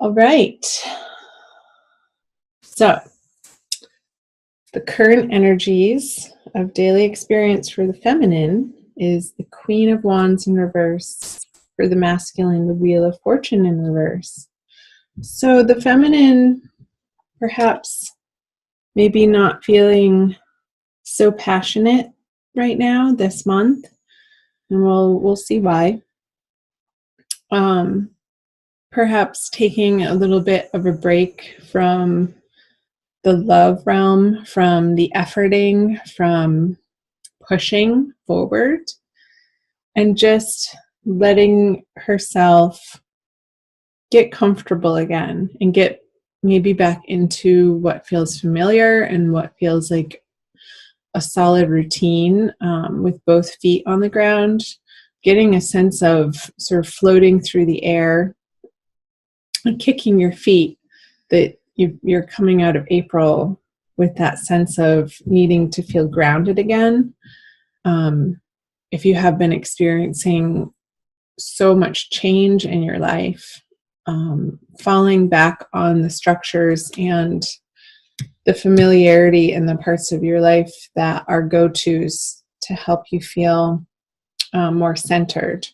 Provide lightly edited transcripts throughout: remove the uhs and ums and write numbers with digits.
All right. So, the current energies of daily experience for the feminine is the Queen of Wands in reverse. For the masculine, the Wheel of Fortune in reverse. So, the feminine perhaps maybe not feeling so passionate right now this month, and we'll see why. Perhaps taking a little bit of a break from the love realm, from the efforting, from pushing forward, and just letting herself get comfortable again and get maybe back into what feels familiar and what feels like a solid routine, with both feet on the ground, getting a sense of sort of floating through the air and kicking your feet, that you're coming out of April with that sense of needing to feel grounded again. If you have been experiencing so much change in your life, falling back on the structures and the familiarity in the parts of your life that are go-tos to help you feel more centered.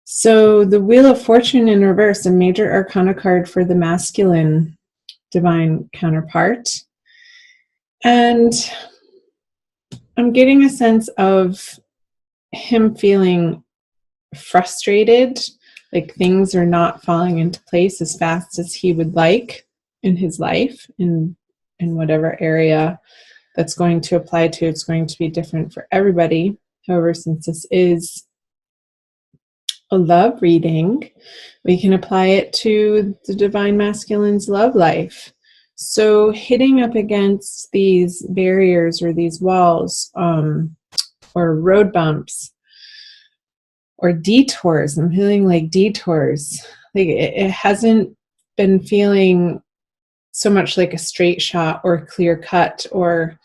So the Wheel of Fortune in reverse, a major arcana card for the masculine divine counterpart. And I'm getting a sense of him feeling frustrated, like things are not falling into place as fast as he would like in his life, in whatever area that's going to apply to. It's going to be different for everybody. However, since this is a love reading, we can apply it to the divine masculine's love life. So hitting up against these barriers or these walls, or road bumps or detours. I'm feeling like detours. Like it hasn't been feeling so much like a straight shot or clear cut, or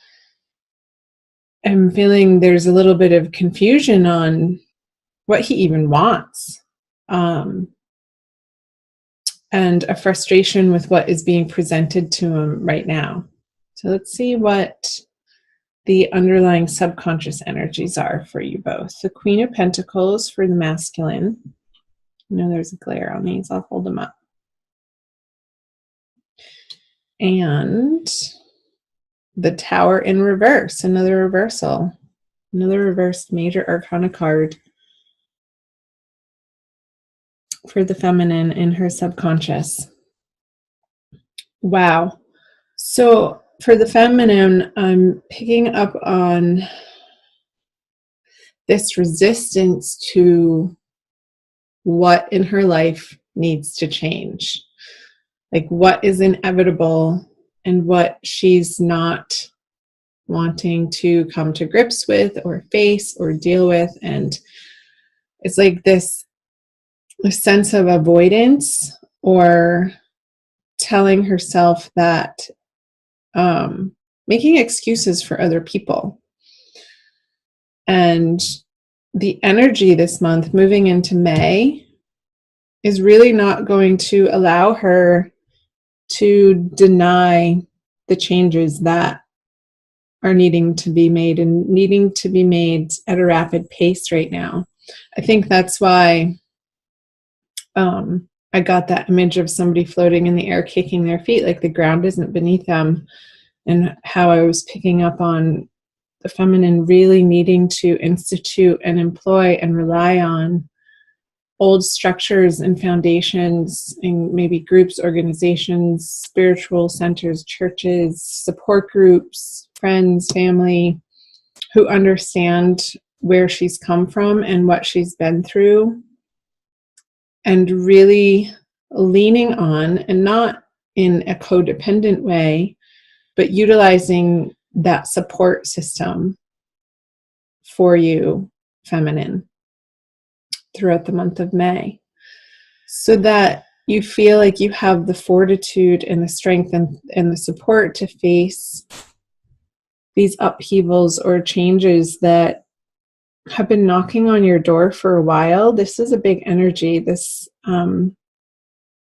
I'm feeling there's a little bit of confusion on what he even wants, and a frustration with what is being presented to him right now. So let's see what the underlying subconscious energies are for you both. The Queen of Pentacles for the masculine. I know there's a glare on these. I'll hold them up. And the Tower in reverse, another reversal. Another reversed major arcana card for the feminine in her subconscious. Wow. So for the feminine, I'm picking up on this resistance to what in her life needs to change. Like what is inevitable and what she's not wanting to come to grips with or face or deal with. And it's like this sense of avoidance, or telling herself that, making excuses for other people. And the energy this month moving into May is really not going to allow her to deny the changes that are needing to be made, and needing to be made at a rapid pace right now. I think that's why I got that image of somebody floating in the air, kicking their feet, like the ground isn't beneath them, and how I was picking up on the feminine really needing to institute and employ and rely on old structures and foundations in maybe groups, organizations, spiritual centers, churches, support groups, friends, family, who understand where she's come from and what she's been through, and really leaning on, and not in a codependent way, but utilizing that support system for you, feminine, throughout the month of May, so that you feel like you have the fortitude and the strength and the support to face these upheavals or changes that have been knocking on your door for a while. This is a big energy. This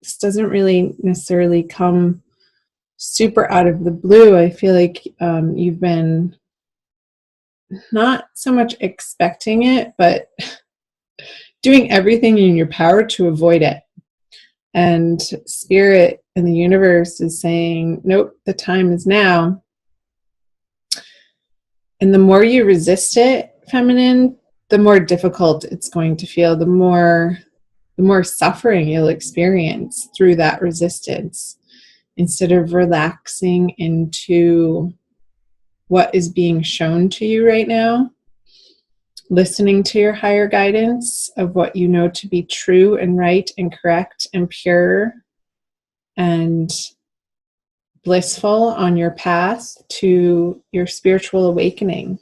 this doesn't really necessarily come super out of the blue. I feel like you've been not so much expecting it, but doing everything in your power to avoid it. And spirit and the universe is saying, nope, the time is now. And the more you resist it, feminine, the more difficult it's going to feel, the more suffering you'll experience through that resistance, instead of relaxing into what is being shown to you right now, listening to your higher guidance of what you know to be true and right and correct and pure and blissful on your path to your spiritual awakening,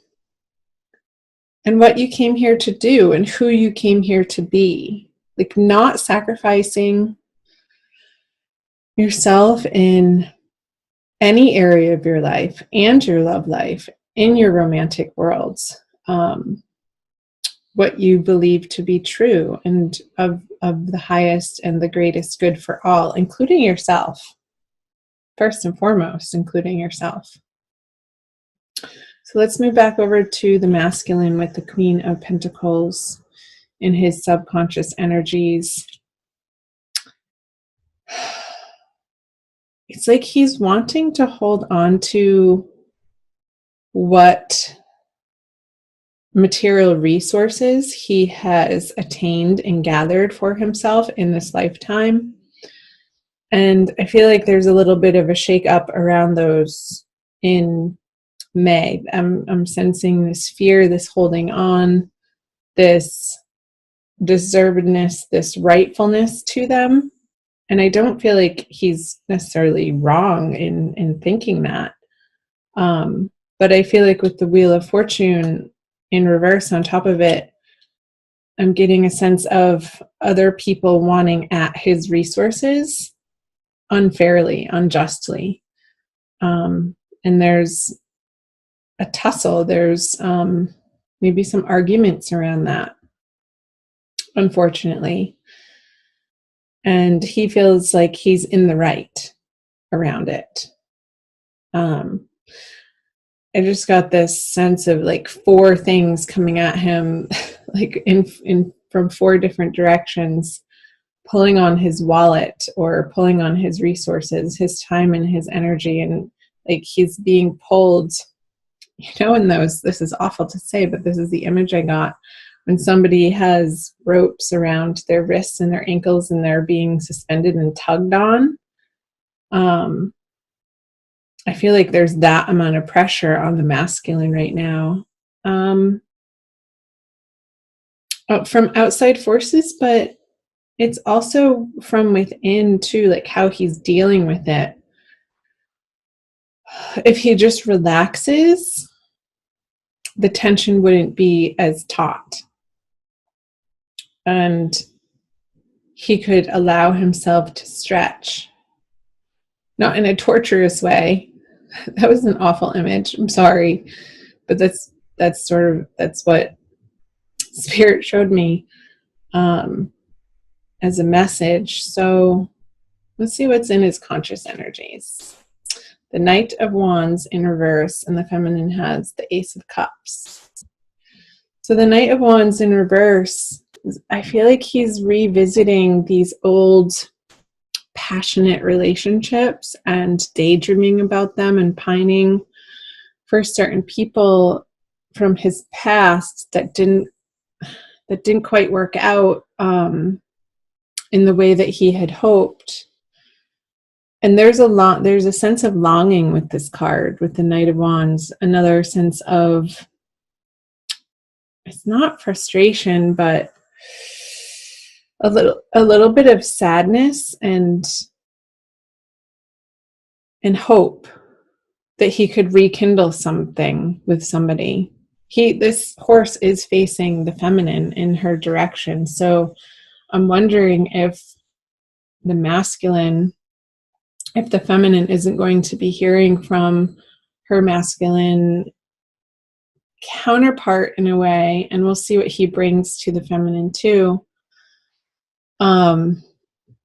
and what you came here to do and who you came here to be. Like, not sacrificing yourself in any area of your life and your love life, in your romantic worlds, what you believe to be true and of the highest and the greatest good for all, including yourself. First and foremost, including yourself. So let's move back over to the masculine with the Queen of Pentacles in his subconscious energies. It's like he's wanting to hold on to what material resources he has attained and gathered for himself in this lifetime. And I feel like there's a little bit of a shake-up around those in May. I'm sensing this fear, this holding on, this deservedness, this rightfulness to them. And I don't feel like he's necessarily wrong in thinking that. But I feel like with the Wheel of Fortune in reverse on top of it, I'm getting a sense of other people wanting at his resources unfairly, unjustly. And there's a tussle. There's maybe some arguments around that, unfortunately. And he feels like he's in the right around it. I just got this sense of like 4 things coming at him, like in from 4 different directions, pulling on his wallet or pulling on his resources, his time and his energy. And like he's being pulled, in those, this is awful to say, but this is the image I got. When somebody has ropes around their wrists and their ankles and they're being suspended and tugged on, I feel like there's that amount of pressure on the masculine right now. From outside forces, but it's also from within too, like how he's dealing with it. If he just relaxes, the tension wouldn't be as taut. And he could allow himself to stretch. Not in a torturous way. That was an awful image. I'm sorry. But that's what Spirit showed me as a message. So let's see what's in his conscious energies. The Knight of Wands in reverse, and the feminine has the Ace of Cups. So the Knight of Wands in reverse, I feel like he's revisiting these old passionate relationships and daydreaming about them and pining for certain people from his past that didn't quite work out in the way that he had hoped. And there's a sense of longing with this card, with the Knight of Wands, another sense of, it's not frustration, but a little bit of sadness and hope that he could rekindle something with somebody. This horse is facing the feminine in her direction. So I'm wondering if the masculine, if the feminine isn't going to be hearing from her masculine counterpart in a way, and we'll see what he brings to the feminine too.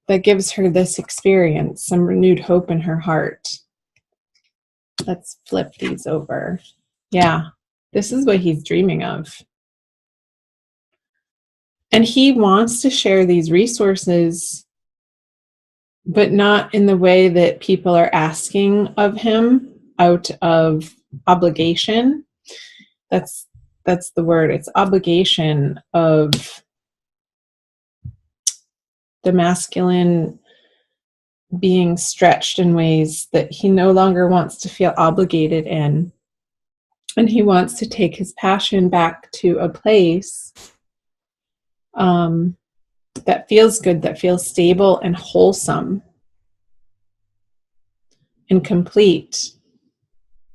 that gives her this experience, some renewed hope in her heart. Let's flip these over. Yeah, this is what he's dreaming of. And he wants to share these resources, but not in the way that people are asking of him out of obligation. That's the word. It's obligation of the masculine being stretched in ways that he no longer wants to feel obligated in. And he wants to take his passion back to a place that feels good, that feels stable and wholesome and complete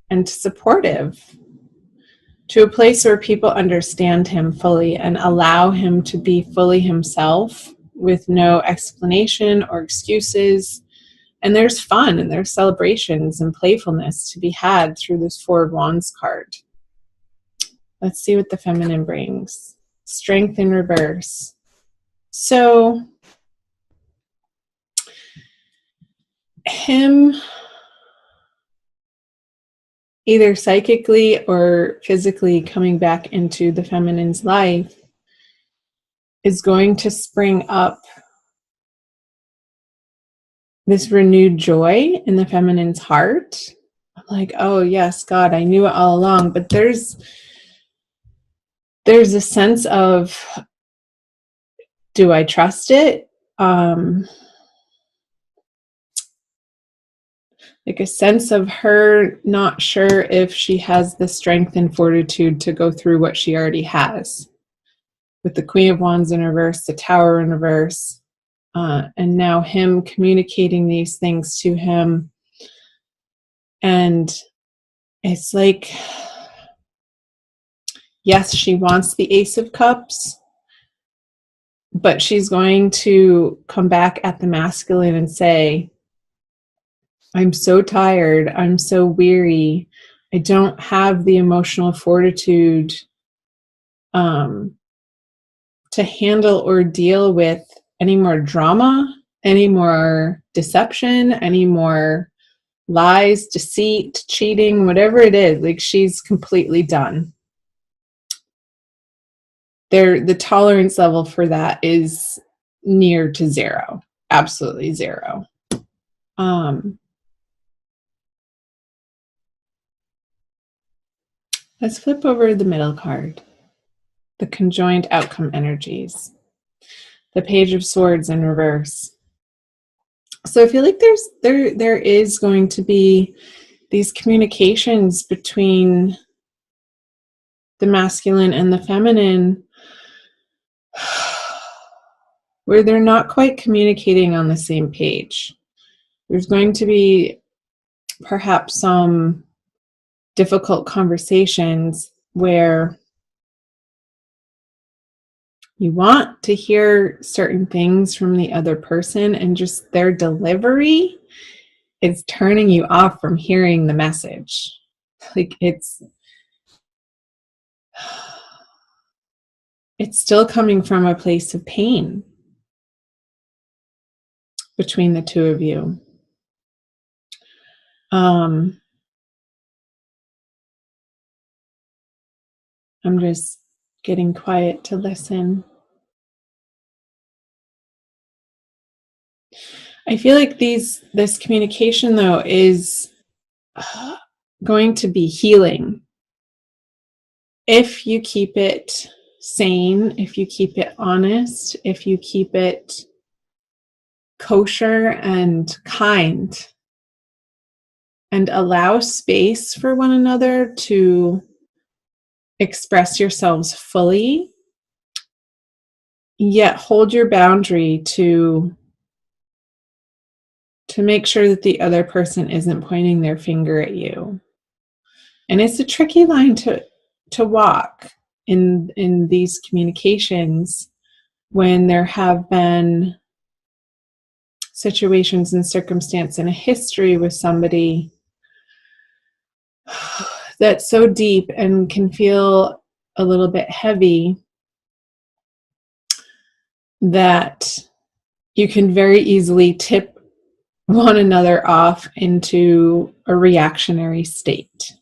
and supportive, to a place where people understand him fully and allow him to be fully himself with no explanation or excuses. And there's fun and there's celebrations and playfulness to be had through this Four of Wands card. Let's see what the feminine brings. Strength in reverse. So him either psychically or physically coming back into the feminine's life is going to spring up this renewed joy in the feminine's heart. I'm like, oh yes, God, I knew it all along. But there's a sense of, do I trust it? Like a sense of her not sure if she has the strength and fortitude to go through what she already has. With the Queen of Wands in reverse, the Tower in reverse, and now him communicating these things to him. And it's like, yes, she wants the Ace of Cups, but she's going to come back at the masculine and say, I'm so tired, I'm so weary, I don't have the emotional fortitude to handle or deal with any more drama, any more deception, any more lies, deceit, cheating, whatever it is. Like, she's completely done. The tolerance level for that is near to zero, absolutely zero. Let's flip over the middle card, the conjoined outcome energies, the Page of Swords in reverse. So I feel like there is going to be these communications between the masculine and the feminine where they're not quite communicating on the same page. There's going to be perhaps some difficult conversations where you want to hear certain things from the other person and just their delivery is turning you off from hearing the message. Like, it's still coming from a place of pain between the two of you. I'm just getting quiet to listen. I feel like this communication, though, is going to be healing if you keep it sane, if you keep it honest, if you keep it kosher and kind, and allow space for one another to express yourselves fully, yet hold your boundary to make sure that the other person isn't pointing their finger at you. And it's a tricky line to walk in these communications when there have been situations and circumstance and a history with somebody that's so deep and can feel a little bit heavy that you can very easily tip one another off into a reactionary state.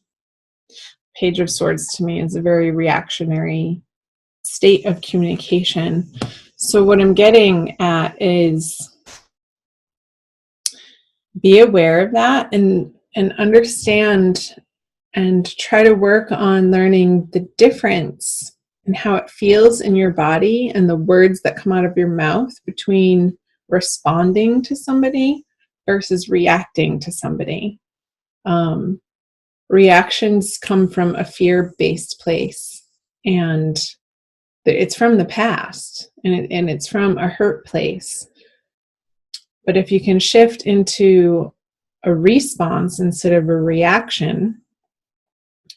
Page of Swords to me is a very reactionary state of communication. So what I'm getting at is be aware of that and understand and try to work on learning the difference in how it feels in your body and the words that come out of your mouth between responding to somebody versus reacting to somebody. Reactions come from a fear-based place, and it's from the past, and it's from a hurt place. But if you can shift into a response instead of a reaction,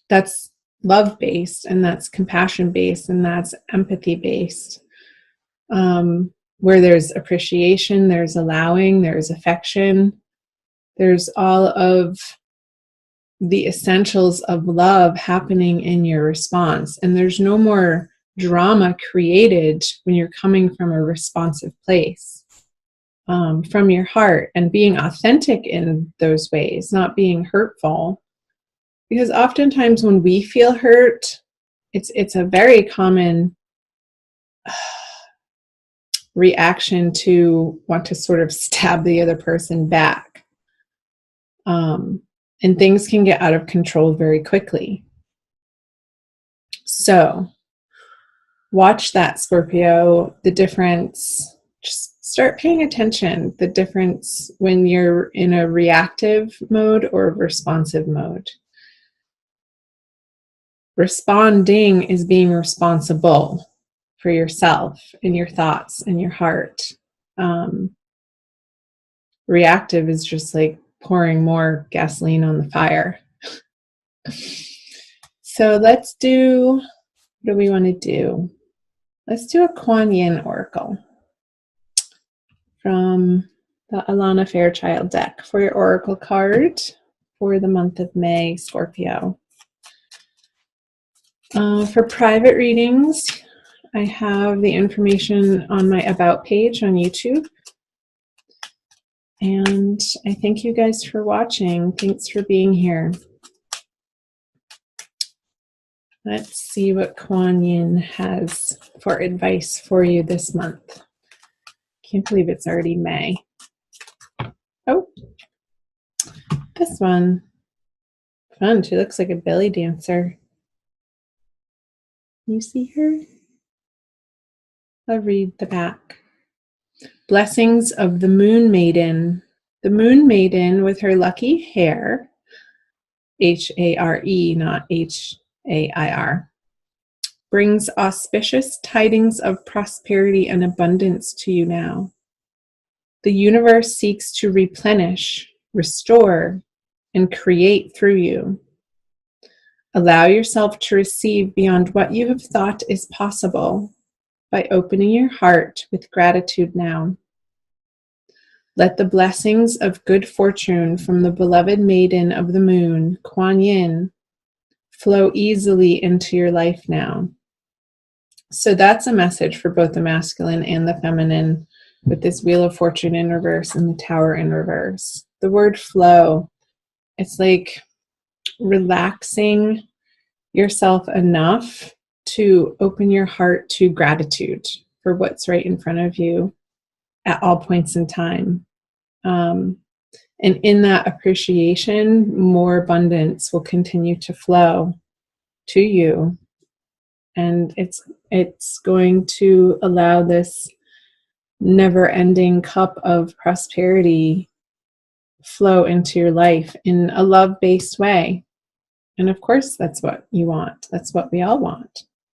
that's love-based, and that's compassion-based, and that's empathy-based, where there's appreciation, there's allowing, there's affection, there's all of the essentials of love happening in your response. And there's no more drama created when you're coming from a responsive place, from your heart, and being authentic in those ways, not being hurtful. Because oftentimes when we feel hurt, it's a very common reaction to want to sort of stab the other person back. And things can get out of control very quickly. So watch that, Scorpio, the difference. Just start paying attention, the difference when you're in a reactive mode or a responsive mode. Responding is being responsible for yourself and your thoughts and your heart. Reactive is just like pouring more gasoline on the fire. So let's do, what do we want to do? Let's do a Kuan Yin oracle from the Alana Fairchild deck for your oracle card for the month of May, Scorpio. For private readings, I have the information on my About page on YouTube. And I thank you guys for watching. Thanks for being here. Let's see what Kuan Yin has for advice for you this month. Can't believe it's already May. Oh, this one. Fun. She looks like a belly dancer. You see her? I'll read the back. Blessings of the Moon Maiden. The Moon Maiden with her lucky hair, H-A-R-E, not H-A-I-R, brings auspicious tidings of prosperity and abundance to you now. The universe seeks to replenish, restore, and create through you. Allow yourself to receive beyond what you have thought is possible by opening your heart with gratitude now. Let the blessings of good fortune from the beloved maiden of the moon, Kuan Yin, flow easily into your life now. So that's a message for both the masculine and the feminine with this Wheel of Fortune in reverse and the Tower in reverse. The word flow, it's like relaxing yourself enough to open your heart to gratitude for what's right in front of you at all points in time. And in that appreciation, more abundance will continue to flow to you. And it's going to allow this never-ending cup of prosperity flow into your life in a love-based way. And of course, that's what you want. That's what we all want.